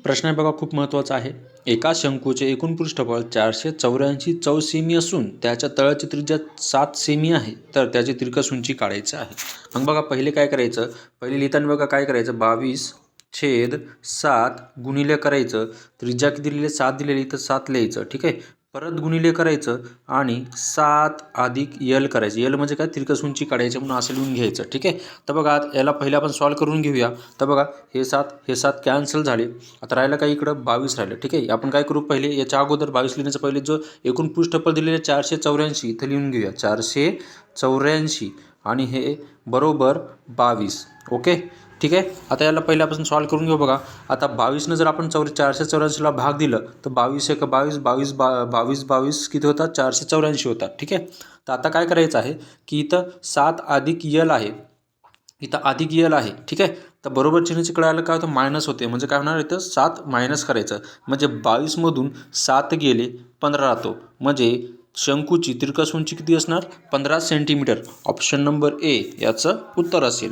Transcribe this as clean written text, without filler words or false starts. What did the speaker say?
प्रश्न आहे बघा, खूप महत्त्वाचा आहे. एका शंकूचे एकूण पृष्ठफळ 484 चौसेमी असून त्याच्या तळाची त्रिज्या 7 सेमी आहे, तर त्याची तिरकस उंची काढायची आहे. मग बघा पहिले काय करायचं, पहिले लिहिताना बघा काय करायचं, 22/7 गुणिले करायचं, त्रिज्या किती दिलेली 7 दिलेली तर 7 लिहायचं, ठीक आहे. परत गुणिले करायचं आणि 7 अधिक यल करायचं. यल म्हणजे काय, तिरकस उंची काढायची म्हणून असं लिहून घ्यायचं, ठीक आहे. तर बघा याला पहिले आपण सॉल्व करून घेऊया. तर बघा हे 7 कॅन्सल झाले. आता राहिलं काय, इकडं 22 राहिलं, ठीक आहे. आपण काय करू, पहिले याच्या अगोदर 22 लिहिण्याचं पहिले जो एकूण पृष्ठफळ दिलेले 484 इथं लिहून घेऊया, 484 आणि हे बरोबर 22. ओके, ठीक आहे. आता याला पहिल्यापासून सॉल्व करून घेऊ. बघा आता 22नं जर आपण 484ला भाग दिलं तर 22 एक 22, 22 किती होतात, 484 होतात, ठीक आहे. तर आता काय करायचं आहे की इथं 7 अधिक यल आहे, इथं अधिक यल आहे, ठीक आहे. तर बरोबर चिन्हाची कळायला काय होतं, मायनस होते, म्हणजे काय होणार, इथं 7 मायनस करायचं, म्हणजे 22मधून 7 गेले 15 राहतो, म्हणजे शंकूची तिरकस उंची किती असणार, 15 सेंटीमीटर. ऑप्शन नंबर ए याचं उत्तर असेल.